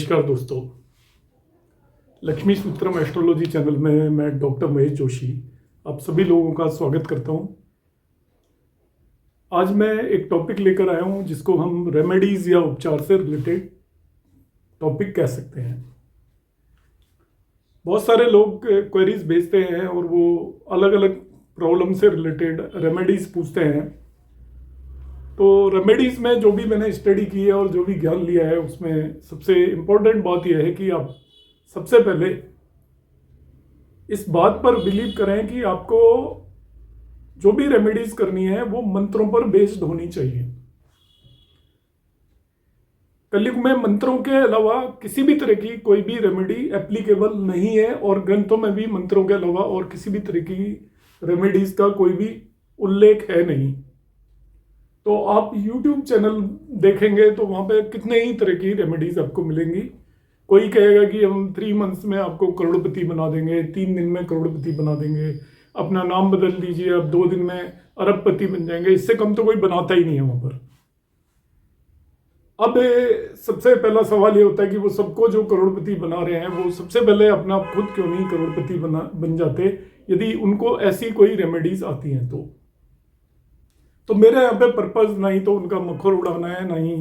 नमस्कार दोस्तों, Lakshmi सूत्रम astrology channel में मैं डॉक्टर महेश जोशी आप सभी लोगों का स्वागत करता हूं। आज मैं एक टॉपिक लेकर आया हूं जिसको हम रेमेडीज या उपचार से रिलेटेड टॉपिक कह सकते हैं। बहुत सारे लोग क्वेरीज भेजते हैं और वो अलग अलग प्रॉब्लम से रिलेटेड रेमेडीज पूछते हैं। तो रेमेडीज़ में जो भी मैंने स्टडी की है और जो भी ज्ञान लिया है उसमें सबसे इम्पोर्टेंट बात यह है कि आप सबसे पहले इस बात पर बिलीव करें कि आपको जो भी रेमेडीज करनी है वो मंत्रों पर बेस्ड होनी चाहिए। कलयुग में मंत्रों के अलावा किसी भी तरह की कोई भी रेमेडी एप्लीकेबल नहीं है और ग्रंथों में भी मंत्रों के अलावा और किसी भी तरह की रेमेडीज का कोई भी उल्लेख है नहीं। तो आप YouTube चैनल देखेंगे तो वहाँ पे कितने ही तरह की रेमेडीज आपको मिलेंगी। कोई कहेगा कि हम 3 मंथ्स में आपको करोड़पति बना देंगे, 3 दिन में करोड़पति बना देंगे, अपना नाम बदल दीजिए, अब 2 दिन में अरबपति बन जाएंगे। इससे कम तो कोई बनाता ही नहीं है वहाँ पर। अब सबसे पहला सवाल ये होता है कि वो सबको जो करोड़पति बना रहे हैं वो सबसे पहले अपना खुद क्यों नहीं करोड़पति बन जाते यदि उनको ऐसी कोई रेमेडीज आती हैं। तो मेरे यहाँ पे पर्पज ना ही तो उनका मक्खर उड़ाना है ना ही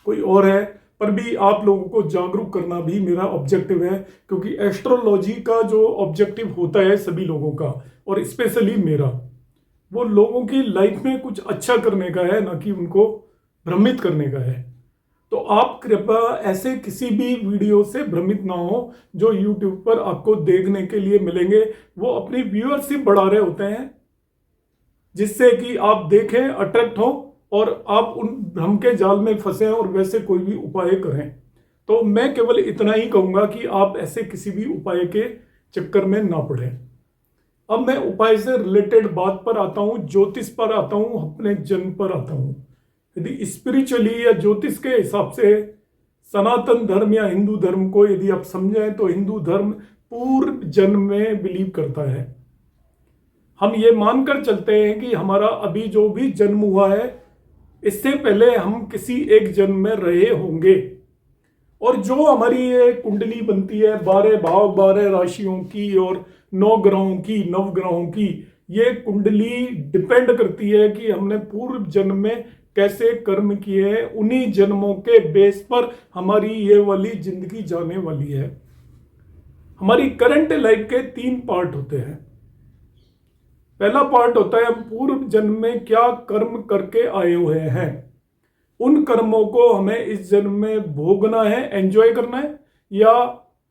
कोई और है, पर भी आप लोगों को जागरूक करना भी मेरा ऑब्जेक्टिव है। क्योंकि एस्ट्रोलॉजी का जो ऑब्जेक्टिव होता है सभी लोगों का और स्पेशली मेरा, वो लोगों की लाइफ में कुछ अच्छा करने का है, ना कि उनको भ्रमित करने का है। तो आप कृपया ऐसे किसी भी वीडियो से भ्रमित ना हो जो यूट्यूब पर आपको देखने के लिए मिलेंगे। वो अपनी व्यूअरशिप बढ़ा रहे होते हैं जिससे कि आप देखें, अट्रैक्ट हो और आप उन भ्रम के जाल में फंसे और वैसे कोई भी उपाय करें। तो मैं केवल इतना ही कहूंगा कि आप ऐसे किसी भी उपाय के चक्कर में ना पड़े। अब मैं उपाय से रिलेटेड बात पर आता हूं, ज्योतिष पर आता हूं, अपने जन्म पर आता हूं। यदि स्पिरिचुअली या ज्योतिष के हिसाब से सनातन धर्म या हिंदू धर्म को यदि आप समझें तो हिंदू धर्म पूर्व जन्म में बिलीव करता है। हम ये मानकर चलते हैं कि हमारा अभी जो भी जन्म हुआ है इससे पहले हम किसी एक जन्म में रहे होंगे। और जो हमारी ये कुंडली बनती है 12 भाव 12 राशियों की और 9 ग्रहों की, नवग्रहों की, ये कुंडली डिपेंड करती है कि हमने पूर्व जन्म में कैसे कर्म किए हैं। उन्हीं जन्मों के बेस पर हमारी ये वाली जिंदगी जाने वाली है। हमारी करंट लाइफ के 3 पार्ट होते हैं। पहला पार्ट होता है हम पूर्व जन्म में क्या कर्म करके आए हुए हैं, उन कर्मों को हमें इस जन्म में भोगना है, एंजॉय करना है या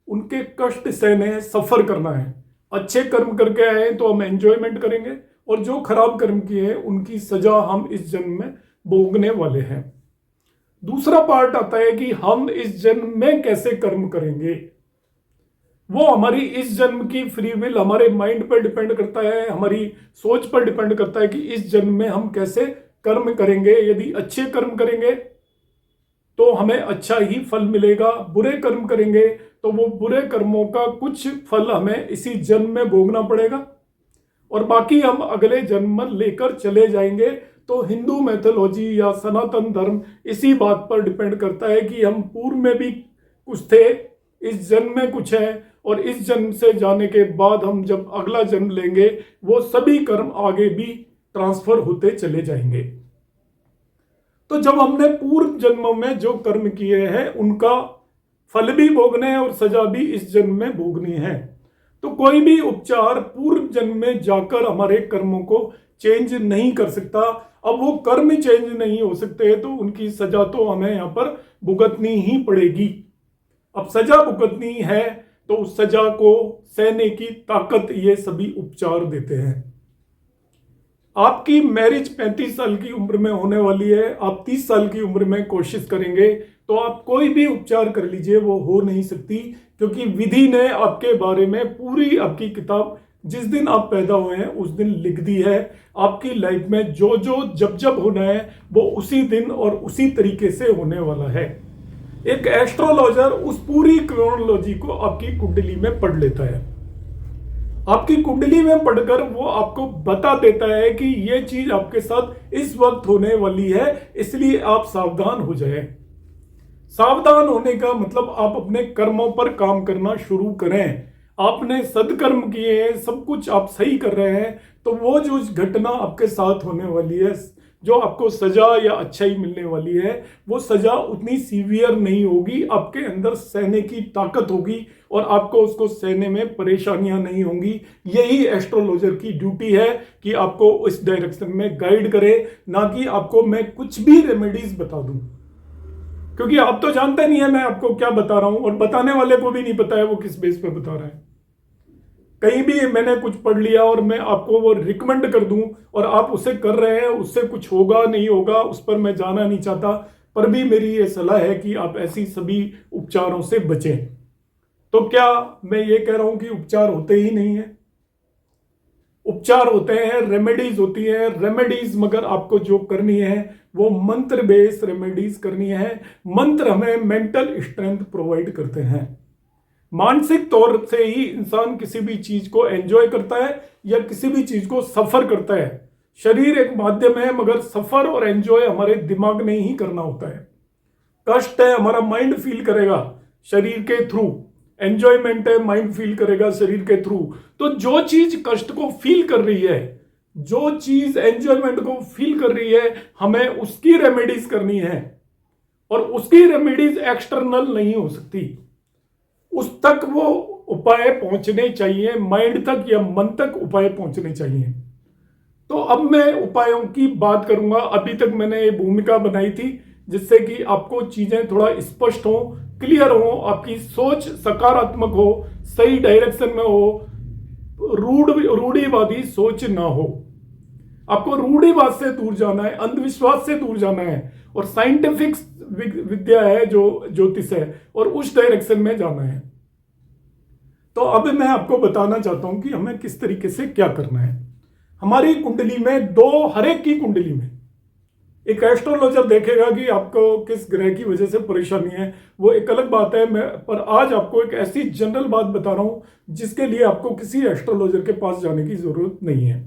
उनके कष्ट सहने हैं, सफर करना है। अच्छे कर्म करके आए हैं तो हम एंजॉयमेंट करेंगे और जो खराब कर्म किए हैं उनकी सजा हम इस जन्म में भोगने वाले हैं। दूसरा पार्ट आता है कि हम इस जन्म में कैसे कर्म करेंगे। वो हमारी इस जन्म की फ्री विल हमारे माइंड पर डिपेंड करता है, हमारी सोच पर डिपेंड करता है कि इस जन्म में हम कैसे कर्म करेंगे। यदि अच्छे कर्म करेंगे तो हमें अच्छा ही फल मिलेगा, बुरे कर्म करेंगे तो वो बुरे कर्मों का कुछ फल हमें इसी जन्म में भोगना पड़ेगा और बाकी हम अगले जन्म में लेकर चले जाएंगे। तो हिंदू मैथोलॉजी या सनातन धर्म इसी बात पर डिपेंड करता है कि हम पूर्व में भी कुछ थे, इस जन्म में कुछ है और इस जन्म से जाने के बाद हम जब अगला जन्म लेंगे वो सभी कर्म आगे भी ट्रांसफर होते चले जाएंगे। तो जब हमने पूर्व जन्मों में जो कर्म किए हैं उनका फल भी भोगने हैं और सजा भी इस जन्म में भोगनी है। तो कोई भी उपचार पूर्व जन्म में जाकर हमारे कर्मों को चेंज नहीं कर सकता। अब वो कर्म चेंज नहीं हो सकते तो उनकी सजा तो हमें यहाँ पर भुगतनी ही पड़ेगी। अब सजा भुगतनी है तो उस सजा को सहने की ताकत ये सभी उपचार देते हैं। आपकी मैरिज 35 साल की उम्र में होने वाली है, आप 30 साल की उम्र में कोशिश करेंगे तो आप कोई भी उपचार कर लीजिए, वो हो नहीं सकती। क्योंकि विधि ने आपके बारे में पूरी आपकी किताब जिस दिन आप पैदा हुए हैं उस दिन लिख दी है। आपकी लाइफ में जो जो जब जब होना है वो उसी दिन और उसी तरीके से होने वाला है। एक एस्ट्रोलॉजर उस पूरी क्रोनोलॉजी को आपकी कुंडली में पढ़ लेता है। आपकी कुंडली में पढ़कर वो आपको बता देता है कि ये चीज आपके साथ इस वक्त होने वाली है, इसलिए आप सावधान हो जाएं। सावधान होने का मतलब आप अपने कर्मों पर काम करना शुरू करें। आपने सदकर्म किए हैं, सब कुछ आप सही कर रहे हैं, तो वो जो घटना आपके साथ होने वाली है, जो आपको सजा या अच्छाई मिलने वाली है, वो सजा उतनी सीवियर नहीं होगी। आपके अंदर सहने की ताकत होगी और आपको उसको सहने में परेशानियां नहीं होंगी। यही एस्ट्रोलॉजर की ड्यूटी है कि आपको इस डायरेक्शन में गाइड करे, ना कि आपको मैं कुछ भी रेमेडीज बता दूं, क्योंकि आप तो जानते नहीं है मैं आपको क्या बता रहा हूं, और बताने वाले को भी नहीं पता है वो किस बेस पे बता रहा है। कहीं भी मैंने कुछ पढ़ लिया और मैं आपको वो रिकमेंड कर दूं और आप उसे कर रहे हैं, उससे कुछ होगा नहीं होगा उस पर मैं जाना नहीं चाहता, पर भी मेरी ये सलाह है कि आप ऐसी सभी उपचारों से बचें। तो क्या मैं ये कह रहा हूं कि उपचार होते ही नहीं है? उपचार होते हैं, रेमेडीज होती है, रेमेडीज मगर आपको जो करनी है वो मंत्र बेस्ड रेमेडीज करनी है। मंत्र हमें मेंटल स्ट्रेंथ प्रोवाइड करते हैं। मानसिक तौर से ही इंसान किसी भी चीज को एंजॉय करता है या किसी भी चीज को सफर करता है। शरीर एक माध्यम है, मगर सफर और एंजॉय हमारे दिमाग ने ही करना होता है। कष्ट है हमारा माइंड फील करेगा शरीर के थ्रू, एंजॉयमेंट है माइंड फील करेगा शरीर के थ्रू। तो जो चीज कष्ट को फील कर रही है, जो चीज एंजॉयमेंट को फील कर रही है, हमें उसकी रेमेडीज करनी है। और उसकी रेमेडीज एक्सटर्नल नहीं हो सकती, उस तक वो उपाय पहुंचने चाहिए, माइंड तक या मन तक उपाय पहुंचने चाहिए। तो अब मैं उपायों की बात करूंगा। अभी तक मैंने ये भूमिका बनाई थी जिससे कि आपको चीजें थोड़ा स्पष्ट हो, क्लियर हो, आपकी सोच सकारात्मक हो, सही डायरेक्शन में हो, रूढ़िवादी सोच ना हो। आपको रूढ़िवाद से दूर जाना है, अंधविश्वास से दूर जाना है, और साइंटिफिक विद्या है जो ज्योतिष है, और उस डायरेक्शन में जाना है। तो अब मैं आपको बताना चाहता हूं कि हमें किस तरीके से क्या करना है। हमारी कुंडली में हर एक की कुंडली में एक एस्ट्रोलॉजर देखेगा कि आपको किस ग्रह की वजह से परेशानी है, वो एक अलग बात है। मैं पर आज आपको एक ऐसी जनरल बात बता रहा हूं जिसके लिए आपको किसी एस्ट्रोलॉजर के पास जाने की जरूरत नहीं है।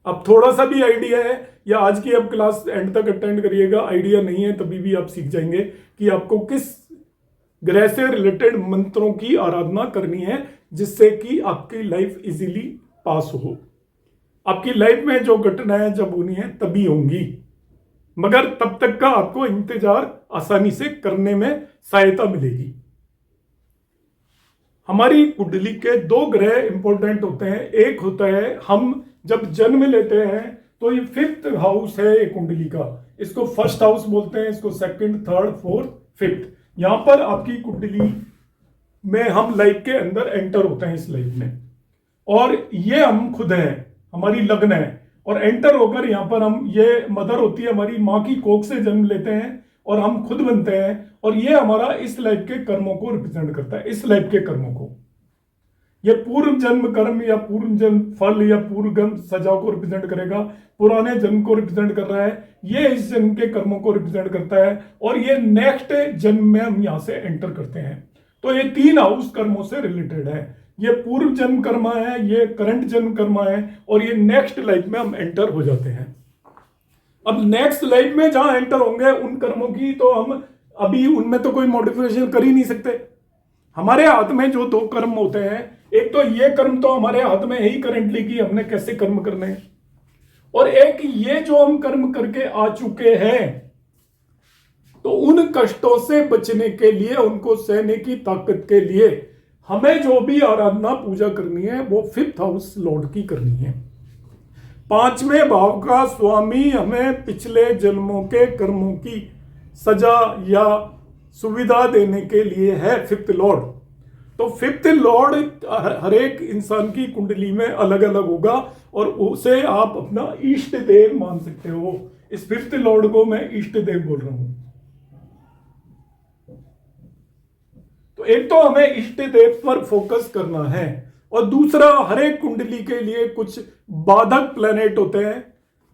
अब थोड़ा सा भी आइडिया है, या आज की अब क्लास एंड तक अटेंड करिएगा, आइडिया नहीं है तभी भी आप सीख जाएंगे कि आपको किस ग्रह से रिलेटेड मंत्रों की आराधना करनी है जिससे कि आपकी लाइफ इजीली पास हो। आपकी लाइफ में जो घटनाएं जब होनी है तभी होंगी, मगर तब तक का आपको इंतजार आसानी से करने में सहायता मिलेगी। हमारी कुंडली के 2 ग्रह इंपॉर्टेंट होते हैं। एक होता है, हम जब जन्म लेते हैं तो ये 5th हाउस है ये कुंडली का, इसको फर्स्ट हाउस बोलते हैं, इसको सेकंड, थर्ड, फोर्थ, 5th। यहां पर आपकी कुंडली में हम लाइफ के अंदर एंटर होते हैं इस लाइफ में, और ये हम खुद हैं, हमारी लग्न है, और एंटर होकर यहां पर हम, ये मदर होती है हमारी, माँ की कोख से जन्म लेते हैं और हम खुद बनते हैं, और ये हमारा इस लाइफ के कर्मों को रिप्रेजेंट करता है। इस लाइफ के कर्मों को, ये पूर्व जन्म कर्म या पूर्व जन्म फल या पूर्व जन्म सजा को रिप्रेजेंट करेगा, पुराने जन्म को रिप्रेजेंट कर रहा है, ये इस जन्म के कर्मों को रिप्रेजेंट करता है, और ये नेक्स्ट जन्म में हम यहां से एंटर करते हैं। तो ये 3 हाउस कर्मों से रिलेटेड है। ये पूर्व जन्म कर्मा है, ये करंट जन्म कर्मा है, और ये नेक्स्ट लाइफ में हम एंटर हो जाते हैं। अब नेक्स्ट लाइफ में जहां एंटर होंगे उन कर्मों की तो हम अभी उनमें तो कोई मॉडिफिकेशन कर ही नहीं सकते। हमारे हाथ में जो 2 कर्म होते हैं, एक तो ये कर्म तो हमारे हाथ में है ही करेंटली कि हमने कैसे कर्म करने हैं, और एक ये जो हम कर्म करके आ चुके हैं, तो उन कष्टों से बचने के लिए, उनको सहने की ताकत के लिए हमें जो भी आराधना पूजा करनी है वो 5th हाउस लॉर्ड की करनी है। 5वें भाव का स्वामी हमें पिछले जन्मों के कर्मों की सजा या सुविधा देने के लिए है 5th लॉर्ड। तो 5th लॉर्ड हर एक इंसान की कुंडली में अलग अलग होगा, और उसे आप अपना इष्ट देव मान सकते हो। इस 5th लॉर्ड को मैं इष्ट देव बोल रहा हूं। तो एक तो हमें इष्ट देव पर फोकस करना है, और दूसरा, हर एक कुंडली के लिए कुछ बाधक प्लैनेट होते हैं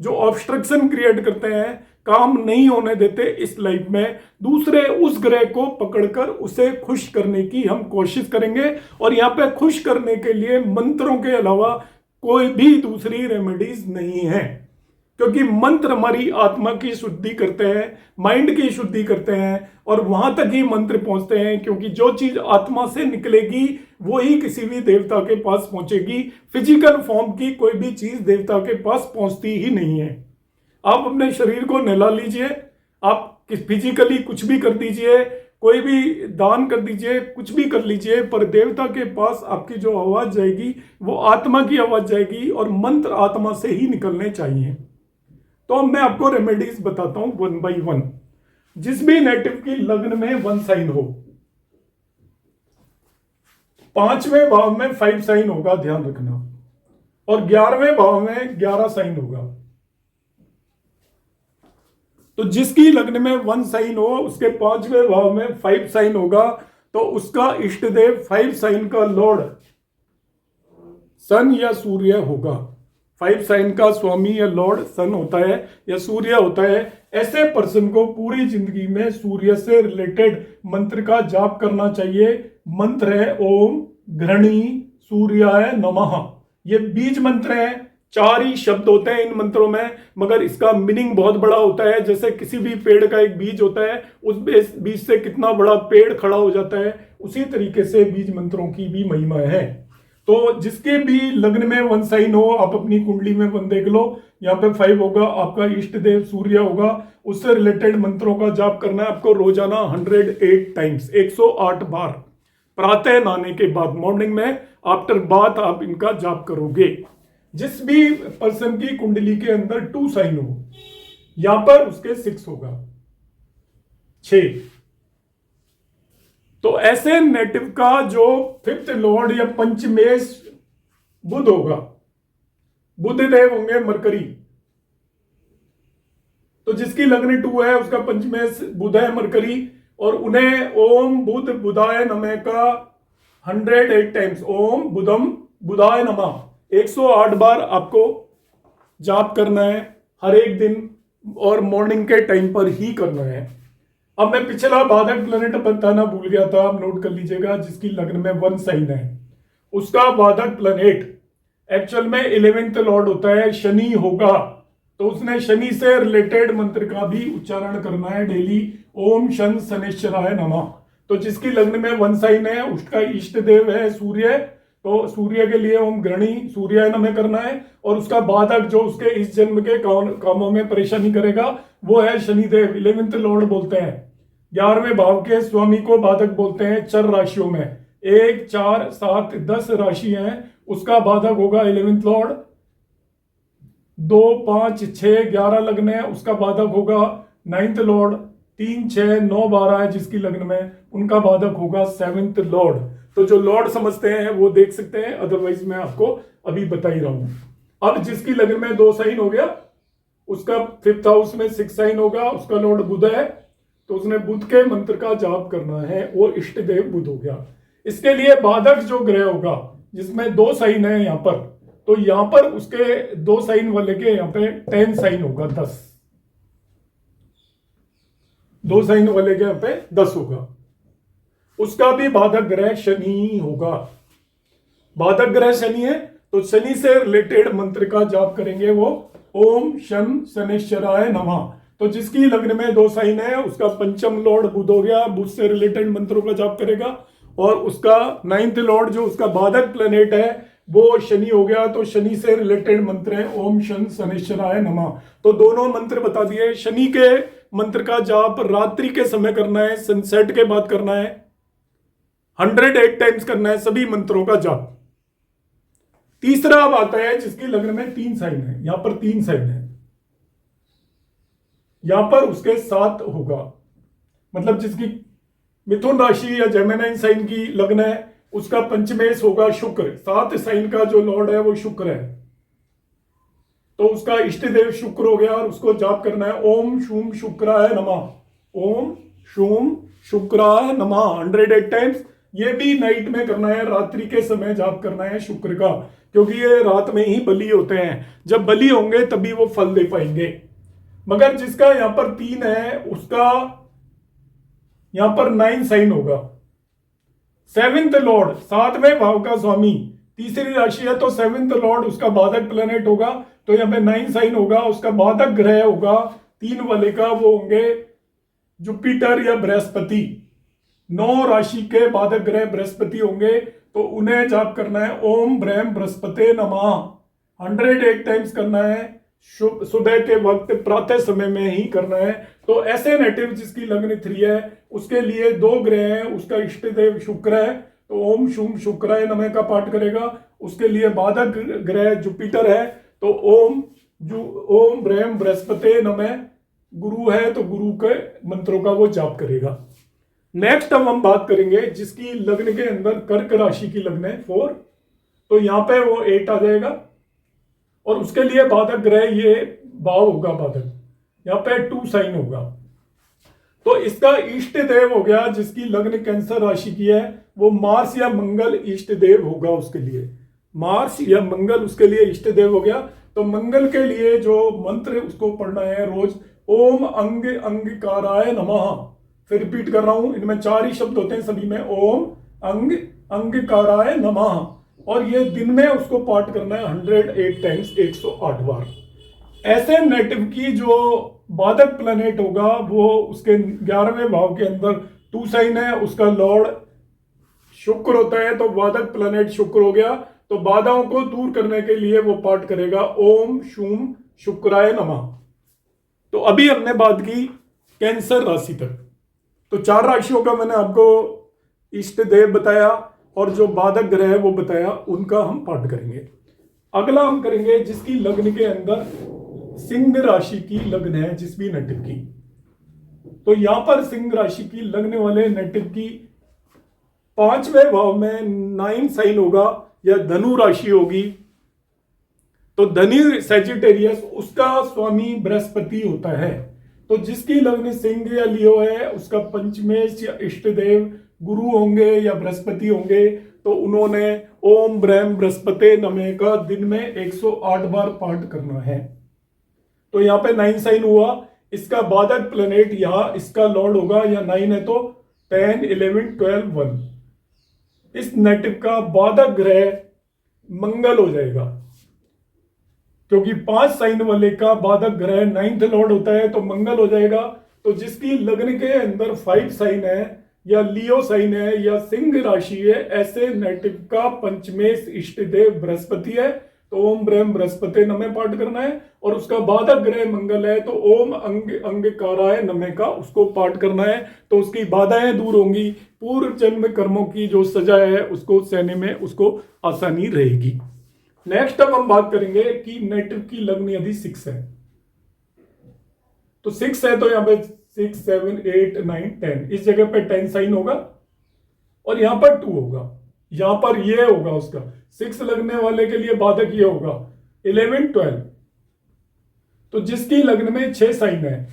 जो ऑब्स्ट्रक्शन क्रिएट करते हैं, काम नहीं होने देते इस लाइफ में। दूसरे उस ग्रह को पकड़कर उसे खुश करने की हम कोशिश करेंगे, और यहां पे खुश करने के लिए मंत्रों के अलावा कोई भी दूसरी रेमेडीज नहीं है। क्योंकि मंत्र हमारी आत्मा की शुद्धि करते हैं, माइंड की शुद्धि करते हैं, और वहां तक ही मंत्र पहुंचते हैं, क्योंकि जो चीज आत्मा से निकलेगी वो ही किसी भी देवता के पास पहुंचेगी। फिजिकल फॉर्म की कोई भी चीज देवता के पास पहुंचती ही नहीं है। आप अपने शरीर को नहला लीजिए, आप फिजिकली कुछ भी कर दीजिए, कोई भी दान कर दीजिए, कुछ भी कर लीजिए, पर देवता के पास आपकी जो आवाज जाएगी वो आत्मा की आवाज जाएगी, और मंत्र आत्मा से ही निकलने चाहिए। तो अब मैं आपको रेमेडीज बताता हूं 1 बाई 1। जिस भी नेटिव की लग्न में 1 साइन हो, 5वें भाव में 5 साइन होगा, ध्यान रखना, और 11वें भाव में 11 साइन होगा। तो जिसकी लग्न में 1 साइन हो, उसके 5वें भाव में 5 साइन होगा, तो उसका इष्ट देव 5 साइन का लॉर्ड सन या सूर्य होगा। 5 साइन का स्वामी या लॉर्ड सन होता है या सूर्य होता है। ऐसे पर्सन को पूरी जिंदगी में सूर्य से रिलेटेड मंत्र का जाप करना चाहिए। मंत्र है ओम घृणी सूर्याय नमः। ये बीज मंत्र है, 4 ही शब्द होते हैं इन मंत्रों में, मगर इसका मीनिंग बहुत बड़ा होता है। जैसे किसी भी पेड़ का एक बीज होता है, उस बीज से कितना बड़ा पेड़ खड़ा हो जाता है, उसी तरीके से बीज मंत्रों की भी महिमा है। तो जिसके भी लग्न में 1 साइन हो, आप अपनी कुंडली में 1 देख लो, यहाँ पे 5 होगा, आपका इष्ट देव सूर्य होगा, उससे रिलेटेड मंत्रों का जाप करना है आपको रोजाना 108 टाइम्स, 108 बार, प्रातः नहाने के बाद, मॉर्निंग में आफ्टर बाथ आप इनका जाप करोगे। जिस भी पर्सन की कुंडली के अंदर 2 साइन हो, यहां पर उसके 6 होगा, 6। तो ऐसे नेटिव का जो 5th लॉर्ड या पंचमेश बुध होगा, बुध देव होंगे मरकरी। तो जिसकी लग्न 2 है, उसका पंचमेश बुध है मरकरी, और उन्हें ओम बुध बुधाय नमः का 108 टाइम्स, ओम बुधम बुधाय नमः 108 बार आपको जाप करना है हर एक दिन, और मॉर्निंग के टाइम पर ही करना है। अब मैं पिछला बाधक प्लैनेट बताना भूल गया था, आप नोट कर लीजिएगा। जिसकी लग्न में 1 साइन है, उसका बाधक प्लैनेट एक्चुअल में 11th लॉर्ड होता है, शनि होगा। तो उसने शनि से रिलेटेड मंत्र का भी उच्चारण करना है डेली, ओम शन शनिश्चराय नमः। तो जिसकी लग्न में 1 साइन है, उसका इष्ट देव है सूर्य, तो सूर्य के लिए ओम घृणी सूर्याय नमः करना है। और उसका बाधक जो उसके इस जन्म के कामों में परेशानी करेगा वो है शनिदेव, 11th लॉर्ड बोलते हैं। 11वें भाव के स्वामी को बाधक बोलते हैं। चर राशियों में 1, 4, 7, 10 राशि हैं, उसका बाधक होगा 11th लॉर्ड। 2, 5, 6, 11 लग्न है, उसका बाधक होगा 9th लॉर्ड। 3, 6, 9, 12 है जिसकी लग्न में, उनका बाधक होगा 7th लॉर्ड। तो जो लॉर्ड समझते हैं वो देख सकते हैं, अदरवाइज मैं आपको अभी बता ही रहा हूं। अब जिसकी लग्न में 2 साइन हो गया, उसका 5th हाउस में 6 साइन होगा, उसका लॉर्ड बुध है, तो उसने बुध के मंत्र का जाप करना है, वो इष्ट देव बुध हो गया। इसके लिए बाधक जो ग्रह होगा जिसमें 2 साइन है यहां पर, तो यहां पर उसके 2 साइन वाले के यहां पे 10 साइन होगा, 10। 2 साइन वाले के यहां पे 10 होगा। उसका भी बाधक ग्रह शनि होगा। बाधक ग्रह शनि है, तो शनि से रिलेटेड मंत्र का जाप करेंगे वो, ओम शं शनिश्चराय नमः। तो जिसकी लग्न में 2 साइन है, उसका पंचम लॉर्ड बुध हो गया, बुध से रिलेटेड मंत्रों का जाप करेगा। और उसका 9th लॉर्ड जो उसका बाधक प्लेनेट है वो शनि हो गया, तो शनि से रिलेटेड मंत्र है ओम शं शनिश्चराय नमः। तो दोनों मंत्र बता दिए। शनि के मंत्र का जाप रात्रि के समय करना है, सनसेट के बाद करना है, 108 टाइम्स करना है सभी मंत्रों का जाप। तीसरा अब आता है जिसकी लग्न में 3 साइन है, यहां पर 3 साइन है, यहां पर उसके 7 होगा। मतलब जिसकी मिथुन राशि या जेमिनी साइन की लग्न है, उसका पंचमेश होगा शुक्र। 7 साइन का जो लॉर्ड है वो शुक्र है, तो उसका इष्ट देव शुक्र हो गया, और उसको जाप करना है ओम शूम शुक्राय नमः, ओम शूम शुक्राय नमः 108 टाइम्स। ये भी नाइट में करना है, रात्रि के समय जाप करना है शुक्र का, क्योंकि ये रात में ही बलि होते हैं, जब बलि होंगे तभी वो फल दे पाएंगे। मगर जिसका यहां पर 3 है, उसका यहां पर 9 साइन होगा। 7th लॉर्ड 7वें भाव का स्वामी तीसरी राशि है तो सेवेंथ लॉर्ड उसका बाधक प्लेनेट होगा, तो यहाँ पे 9 साइन होगा, उसका बाधक ग्रह होगा 3 वाले का, वो होंगे जुपिटर या बृहस्पति। 9 राशि के बाधक ग्रह बृहस्पति होंगे, तो उन्हें जाप करना है ओम ब्रह्म बृहस्पति नमः 108 टाइम्स करना है, सुबह के वक्त प्रातः समय में ही करना है। तो ऐसे नेटिव जिसकी लग्न 3 है उसके लिए 2 ग्रह हैं, उसका इष्ट देव शुक्र है, तो ओम शुम शुक्राय नमः का पाठ करेगा। उसके लिए बाधक ग्रह जुपिटर है, तो ओम ब्रह्म बृहस्पति नमः। गुरु है तो गुरु के मंत्रों का वो जाप करेगा। नेक्स्ट अब हम बात करेंगे जिसकी लग्न के अंदर कर्क राशि की लग्न है 4, तो यहां पे वो 8 आ जाएगा, और उसके लिए बाधक ग्रह ये भाव होगा बाधक, यहाँ पे 2 साइन होगा। तो इसका इष्ट देव हो गया जिसकी लग्न कैंसर राशि की है, वो मार्स या मंगल इष्ट देव होगा उसके लिए, मार्स या मंगल उसके लिए इष्ट देव हो गया। तो मंगल के लिए जो मंत्र उसको पढ़ना है रोज, ओम अंग अंगकाराय नमः। फिर रिपीट कर रहा हूं, इनमें 4 ही शब्द होते हैं सभी में, ओम अंग अंगकाराय नमः, और ये दिन में उसको पाठ करना है 108 टाइम्स, 108 बार। ऐसे नेटिव की जो बाधक प्लैनेट होगा वो उसके 11वें भाव के अंदर 2 साइन है, उसका लॉर्ड शुक्र होता है, तो बाधक प्लैनेट शुक्र हो गया। तो बाधाओं को दूर करने के लिए वो पाठ करेगा ओम शुम शुक्राय नमः। तो अभी हमने बात की कैंसर राशि तक, तो 4 राशियों का मैंने आपको इष्ट देव बताया और जो बाधक ग्रह है वो बताया, उनका हम पाठ करेंगे। अगला हम करेंगे जिसकी लग्न के अंदर सिंह राशि की लग्न है, जिस भी नेटिव की, तो यहां पर सिंह राशि की लग्न वाले नेटिव की 5वें भाव में 9 साइन होगा या धनु राशि होगी। तो धनु सैजिटेरियस उसका स्वामी बृहस्पति होता है, तो जिसकी लग्न सिंह या लियो है उसका पंचमेश या इष्ट देव गुरु होंगे या बृहस्पति होंगे। तो उन्होंने ओम ब्रह्म बृहस्पति नमः का दिन में 108 बार पाठ करना है। तो यहाँ पे 9 साइन हुआ, इसका बाधक प्लेनेट यहाँ इसका लॉर्ड होगा, या 9 है तो 10 11 12 1। इस नेटिव का बाधक ग्रह मंगल हो जाएगा, क्योंकि 5 साइन वाले का बाधक ग्रह 9th लॉर्ड होता है, तो मंगल हो जाएगा। तो जिसकी लग्न के अंदर 5 साइन है या लियो साइन है या सिंह राशि है, ऐसे नेटिव का पंचमेश इष्ट देव बृहस्पति है, तो ओम ब्रह्म बृहस्पति नमः पाठ करना है। और उसका बाधक ग्रह मंगल है, तो ओम अंग अंगकाराय नमः का उसको पाठ करना है। तो उसकी बाधाएं दूर होंगी, पूर्व जन्म कर्मों की जो सजा है उसको सहने में उसको आसानी रहेगी। नेक्स्ट अब हम बात करेंगे कि नेटिव की लग्न यदि 6 है, तो 6 है तो यहाँ पे 6 7 8 9 10, इस जगह पे 10 साइन होगा और यहां पर 2 होगा, यहां पर ये होगा उसका 6 लगने वाले के लिए बाधक ये होगा 11 12। तो जिसकी लग्न में 6 साइन है,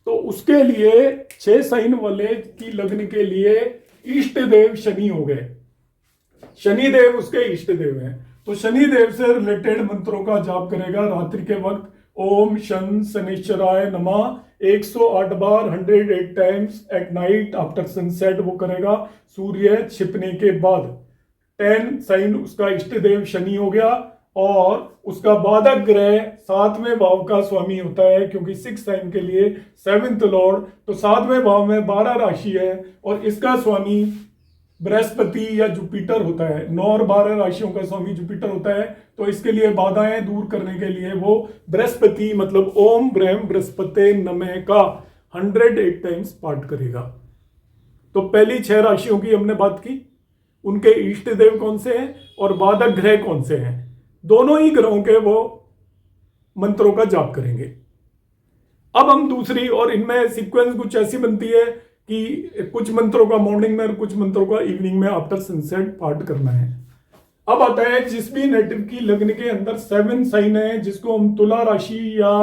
तो उसके लिए 6 साइन वाले की लग्न के लिए इष्ट देव शनि हो गए, शनि देव उसके इष्ट देव हैं। तो शनि देव से रिलेटेड मंत्रों का जाप करेगा रात्रि के वक्त, ओम शन शनिश्चराय नमः 108 बार 108 times at night after sunset वो करेगा, सूर्य छिपने के बाद। 10 साइन उसका इष्ट देव शनि हो गया, और उसका बाधक ग्रह 7वें भाव का स्वामी होता है, क्योंकि 6 साइन के लिए 7th लॉर्ड, तो 7वें भाव में 12 राशि है और इसका स्वामी बृहस्पति या जुपिटर होता है। 9 और 12 राशियों का स्वामी जुपिटर होता है, तो इसके लिए बाधाएं दूर करने के लिए वो बृहस्पति मतलब ओम ब्रह्म बृहस्पति नमः का 108 टाइम्स पाठ करेगा। तो पहली 6 राशियों की हमने बात की, उनके इष्ट देव कौन से हैं और बाधक ग्रह कौन से हैं, दोनों ही ग्रहों के वो मंत्रों का जाप करेंगे। अब हम दूसरी, और इनमें सीक्वेंस कुछ ऐसी बनती है कि कुछ मंत्रों का मॉर्निंग में और कुछ मंत्रों का इवनिंग में आफ्टर सनसेट पाठ करना है। अब आता है जिस भी नेटिव की लग्न के अंदर 7 साइन है, जिसको हम तुला राशि या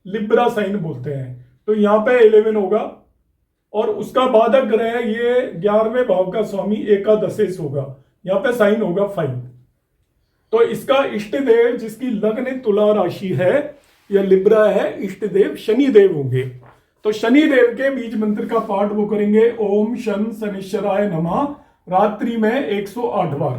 लिब्रा साइन बोलते हैं, तो यहाँ पे 11 होगा और उसका बाधक ग्रह ये 11वें भाव का स्वामी एकादशेश होगा, यहाँ पे साइन होगा 5। तो इसका इष्ट देव जिसकी लग्न तुला राशि है या लिब्रा है, इष्ट देव शनि देव होंगे। तो शनि देव के बीज मंत्र का पाठ वो करेंगे, ओम शन शनिश्चराय नमः रात्रि में 108 बार।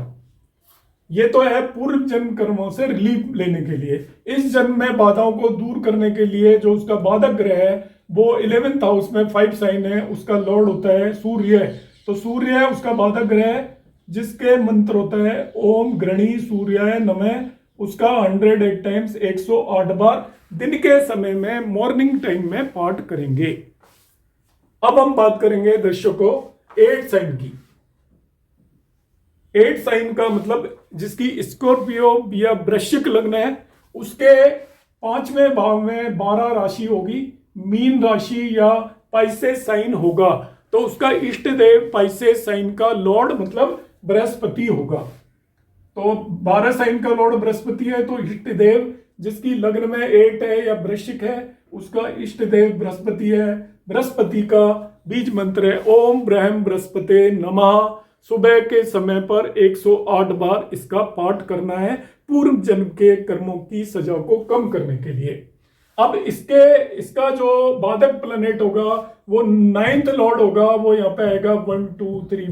ये तो है पूर्व जन्म कर्मों से रिलीफ लेने के लिए। इस जन्म में बाधाओं को दूर करने के लिए जो उसका बाधक ग्रह है वो 11th हाउस में 5 साइन है, उसका लॉर्ड होता है सूर्य। तो सूर्य है उसका बाधक ग्रह, जिसके मंत्र होता है ओम गृणी सूर्याय नमः। उसका 108 टाइम्स 108 बार दिन के समय में मॉर्निंग टाइम में पाठ करेंगे। अब हम बात करेंगे दर्शकों 8 साइन की। 8 साइन का मतलब जिसकी स्कॉर्पियो या वृश्चिक लग्न है उसके 5वें भाव में 12 राशि होगी, मीन राशि या पाइसेस साइन होगा, तो उसका इष्ट देव पाइसेस साइन का लॉर्ड मतलब बृहस्पति होगा। तो 12 साइन का लॉर्ड बृहस्पति है, तो इष्ट देव जिसकी लग्न में 8 है या वृश्चिक है उसका इष्ट देव बृहस्पति है। बृहस्पति का बीज मंत्र है ओम ब्रह्म बृहस्पते नमः। सुबह के समय पर 108 बार इसका पाठ करना है पूर्व जन्म के कर्मों की सजा को कम करने के लिए। अब इसका जो बाधक प्लैनेट होगा वो 9th लॉर्ड होगा, वो यहाँ पे आएगा 1 2 3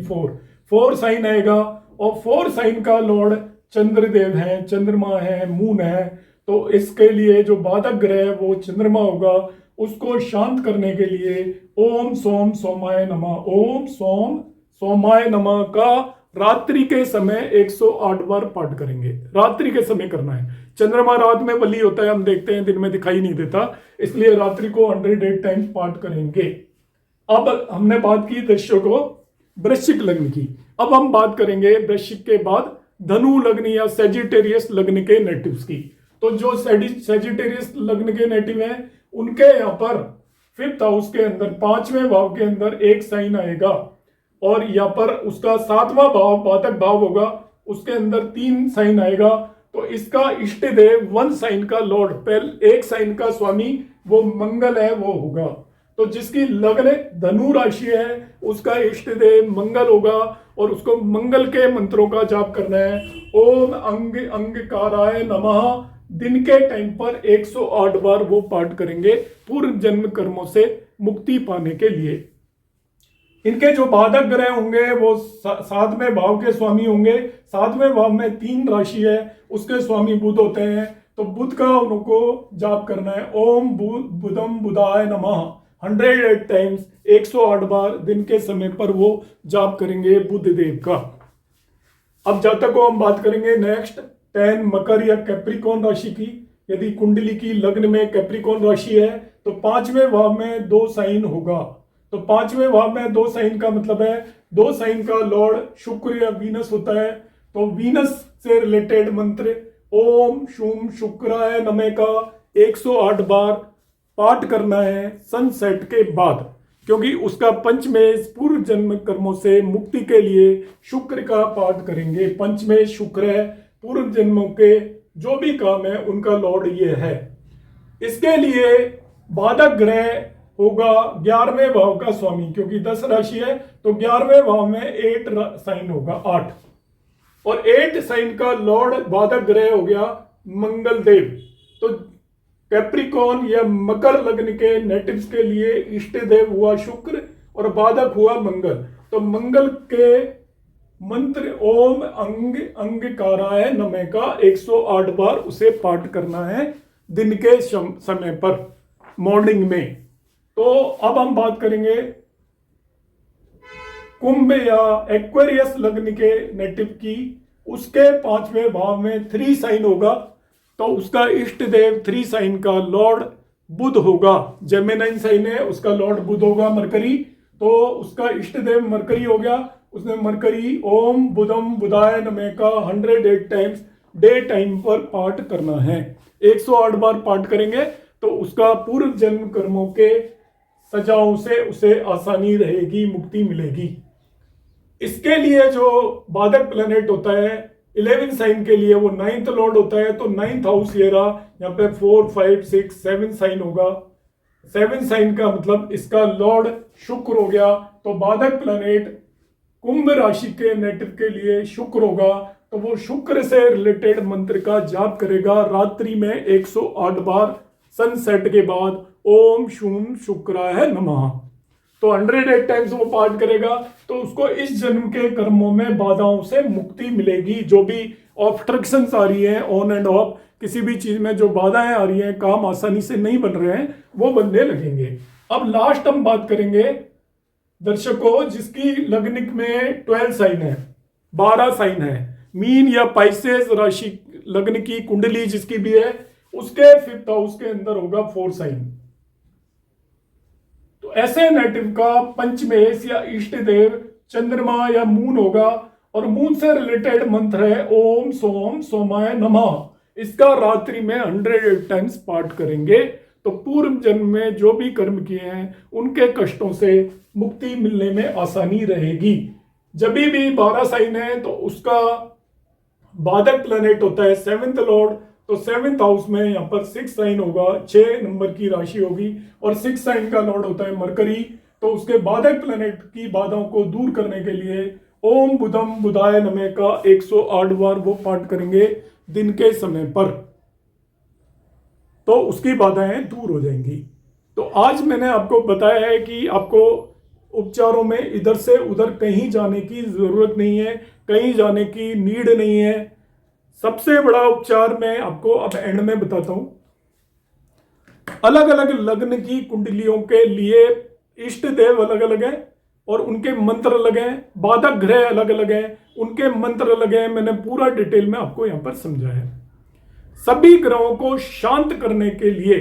4 साइन आएगा, और 4 साइन का लॉर्ड चंद्रदेव है, चंद्रमा है, मून है। तो इसके लिए जो बाधक ग्रह है वो चंद्रमा होगा। उसको शांत करने के लिए ओम सोम सोमाय नमः, ओम सोम सोमाय नमः का रात्रि के समय 108 बार पाठ करेंगे। रात्रि के समय करना है। चंद्रमा रात में बली होता है, हम देखते हैं दिन में दिखाई नहीं देता, इसलिए रात्रि को 108 टाइम्स पाठ करेंगे। अब हमने बात की दर्शकों वृश्चिक लग्न की। अब हम बात करेंगे वृश्चिक के बाद धनु लग्न या सेजिटेरियस लग्न के नेटिव्स की। तो जो सेजिटेरियस लग्न के नेटिव हैं उनके यहाँ पर 5th हाउस के अंदर 5वें भाव के अंदर एक साइन आएगा, और यहाँ पर उसका 7वां भाव बाधक भाव होगा, उसके अंदर 3 साइन आएगा। तो इसका इष्ट देव 1 साइन का लॉर्ड, पहले 1 साइन का स्वामी वो मंगल है, वो होगा। तो जिसकी लग्न धनु राशि है उसका इष्ट देव मंगल होगा, और उसको मंगल के मंत्रों का जाप करना है। ओम अंग अंगकाराय नमः दिन के टाइम पर 108 बार वो पाठ करेंगे पूर्व जन्म कर्मों से मुक्ति पाने के लिए। इनके जो बाधक ग्रह होंगे वो 7वें भाव के स्वामी होंगे। 7वें भाव में 3 राशि है, उसके स्वामी बुध होते हैं। तो बुध का उनको जाप करना है ओम बुधम बुधाय नमः 108 टाइम्स 108 बार दिन के समय पर वो जाप करेंगे बुध देव का। अब जातक को हम बात करेंगे नेक्स्ट 10 मकर या कैप्रिकॉन राशि की। यदि कुंडली की लग्न में कैप्रिकॉन राशि है तो 5वें भाव में 2 साइन होगा। तो 5वें भाव में 2 साइन का मतलब है 2 साइन का लॉर्ड शुक्र या वीनस होता है। तो वीनस से रिलेटेड मंत्र ओम शुम शुक्राय नमः का 108 बार पाठ करना है सनसेट के बाद, क्योंकि उसका पंचमेश पूर्व जन्म कर्मों से मुक्ति के लिए शुक्र का पाठ करेंगे। पंचमेश शुक्र है, पूर्व जन्मों के जो भी काम है उनका लॉर्ड ये है। इसके लिए बाधक ग्रह होगा 11वें भाव का स्वामी, क्योंकि 10 राशि है तो 11वें भाव में 8 साइन होगा 8, और 8 साइन का लॉर्ड बाधक ग्रह हो गया मंगल देव। तो कैप्रिकॉन या मकर लग्न के नेटिव्स के लिए इष्ट देव हुआ शुक्र और बाधक हुआ मंगल। तो मंगल के मंत्र ओम अंग अंगकाराय नमः का 108 बार उसे पाठ करना है दिन के समय पर मॉर्निंग में। तो अब हम बात करेंगे कुंभ या एक्वेरियस लग्न के नेटिव की। उसके 5वें भाव में 3 साइन होगा, तो उसका इष्ट देव 3 साइन का लॉर्ड बुध होगा। जेमिनाइन साइन है, उसका लॉर्ड बुध होगा मरकरी, तो उसका इष्ट देव मरकरी हो गया। उसने मरकरी ओम बुधम बुधाय नमः का 108 टाइम्स डे टाइम पर पाठ करना है। 108 बार पाठ करेंगे तो उसका पूर्व जन्म कर्मों के सजाओं से उसे आसानी रहेगी, मुक्ति मिलेगी। इसके लिए जो बाधक प्लैनेट होता है 11 साइन के लिए वो 9th लॉर्ड होता है। तो 9th हाउस ये रहा, यहाँ पे 4 5 6 7 साइन होगा। 7 साइन का मतलब इसका लॉर्ड शुक्र हो गया। तो बाधक प्लैनेट कुंभ राशि के नेटिव के लिए शुक्र होगा, तो वो शुक्र से रिलेटेड मंत्र का जाप करेगा रात्रि में 108 बार सनसेट के बाद ओम शुम शुक्राय नमः। तो 108 टाइम्स वो पाठ करेगा तो उसको इस जन्म के कर्मों में बाधाओं से मुक्ति मिलेगी। जो भी ऑब्स्ट्रक्शंस आ रही है ऑन एंड ऑफ, किसी भी चीज में जो बाधाएं आ रही हैं, काम आसानी से नहीं बन रहे हैं, वो बनने लगेंगे। अब लास्ट हम बात करेंगे दर्शकों जिसकी लग्निक में 12 साइन है, 12 साइन है, मीन या पाइसेस राशि लग्न की कुंडली जिसकी भी है, उसके 5th हाउस के अंदर होगा 4 साइन। तो ऐसे नेटिव का पंचमेश या इष्ट देव चंद्रमा या मून होगा, और मून से रिलेटेड मंत्र है ओम सोम सोमाय नमः। इसका रात्रि में 108 टाइम्स पाठ करेंगे तो पूर्व जन्म में जो भी कर्म किए हैं उनके कष्टों से मुक्ति मिलने में आसानी रहेगी। जब भी 12 साइन है तो उसका बाधक प्लैनेट होता है 7th लॉर्ड, तो 7th हाउस में यहाँ पर 6 साइन होगा, 6 नंबर की राशि होगी, और 6 साइन का लॉर्ड होता है मरकरी। तो उसके बाधक प्लैनेट की बाधाओं को दूर करने के लिए ओम बुधम बुधाय नमः का 108 बार वो पाठ करेंगे दिन के समय पर, तो उसकी बाधाएं दूर हो जाएंगी। तो आज मैंने आपको बताया है कि आपको उपचारों में इधर से उधर कहीं जाने की जरूरत नहीं है, कहीं जाने की नीड नहीं है। सबसे बड़ा उपचार मैं आपको अब एंड में बताता हूं। अलग अलग लग्न की कुंडलियों के लिए इष्ट देव अलग अलग हैं और उनके मंत्र अलग हैं, बाधक ग्रह अलग अलग हैं, उनके मंत्र अलग हैं। मैंने पूरा डिटेल में आपको यहां पर समझाया है। सभी ग्रहों को शांत करने के लिए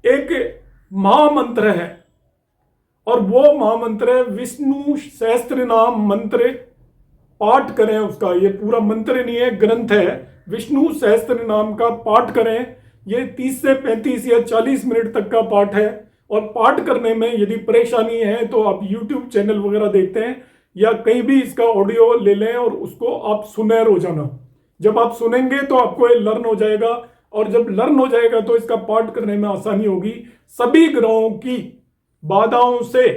एक महामंत्र है, और वो महामंत्र है विष्णु सहस्त्र नाम मंत्र। पाठ करें उसका, ये पूरा मंत्र नहीं है, ग्रंथ है, विष्णु सहस्त्र नाम का पाठ करें। ये 30 से 35 या 40 मिनट तक का पाठ है, और पाठ करने में यदि परेशानी है तो आप YouTube चैनल वगैरह देखते हैं या कहीं भी इसका ऑडियो ले लें और उसको आप सुने रोजाना। जब आप सुनेंगे तो आपको ये लर्न हो जाएगा, और जब लर्न हो जाएगा तो इसका पाठ करने में आसानी होगी। सभी ग्रहों की बाधाओं से,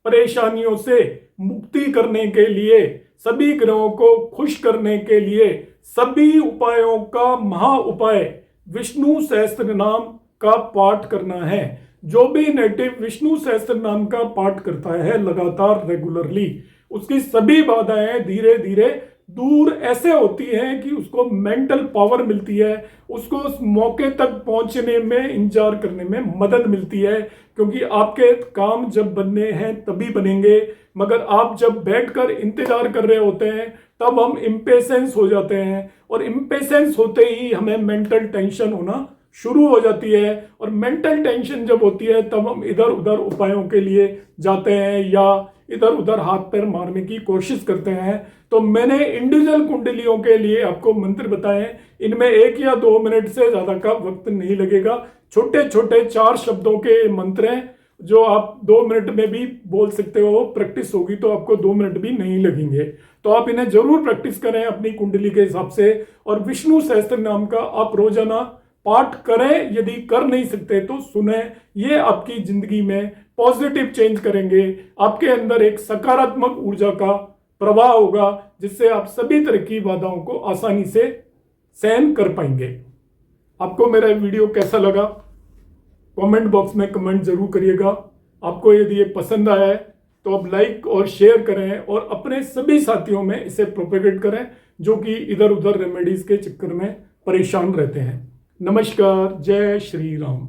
परेशानियों से मुक्ति करने के लिए, सभी ग्रहों को खुश करने के लिए सभी उपायों का महा उपाय विष्णु सहस्त्र नाम का पाठ करना है। जो भी नेटिव विष्णु सहस्त्र नाम का पाठ करता है लगातार रेगुलरली, उसकी सभी बाधाएं धीरे धीरे दूर ऐसे होती हैं कि उसको मेंटल पावर मिलती है, उसको उस मौके तक पहुंचने में, इंतजार करने में मदद मिलती है। क्योंकि आपके काम जब बनने हैं तभी बनेंगे, मगर आप जब बैठकर इंतजार कर रहे होते हैं तब हम इम्पेशेंस हो जाते हैं, और इम्पेशेंस होते ही हमें मेंटल टेंशन होना शुरू हो जाती है। और मेंटल टेंशन जब होती है तब हम इधर उधर उपायों के लिए जाते हैं या इधर उधर हाथ पैर मारने की कोशिश करते हैं। तो मैंने इंडिविजुअल कुंडलियों के लिए आपको मंत्र बताए, इनमें 1 या 2 मिनट से ज्यादा का वक्त नहीं लगेगा। छोटे छोटे 4 शब्दों के मंत्र हैं जो आप 2 मिनट में भी बोल सकते हो। प्रैक्टिस होगी तो आपको 2 मिनट भी नहीं लगेंगे। तो आप इन्हें जरूर प्रैक्टिस करें अपनी कुंडली के हिसाब से, और विष्णु सहस्त्र नाम का आप रोजाना पाठ करें। यदि कर नहीं सकते तो सुने, ये आपकी जिंदगी में पॉजिटिव चेंज करेंगे। आपके अंदर एक सकारात्मक ऊर्जा का प्रवाह होगा जिससे आप सभी तरह की बाधाओं को आसानी से सहन कर पाएंगे। आपको मेरा वीडियो कैसा लगा कमेंट बॉक्स में कमेंट जरूर करिएगा। आपको यदि ये पसंद आया है तो आप लाइक और शेयर करें, और अपने सभी साथियों में इसे प्रोपेगेट करें जो कि इधर उधर रेमेडीज के चक्कर में परेशान रहते हैं। नमस्कार, जय श्री राम।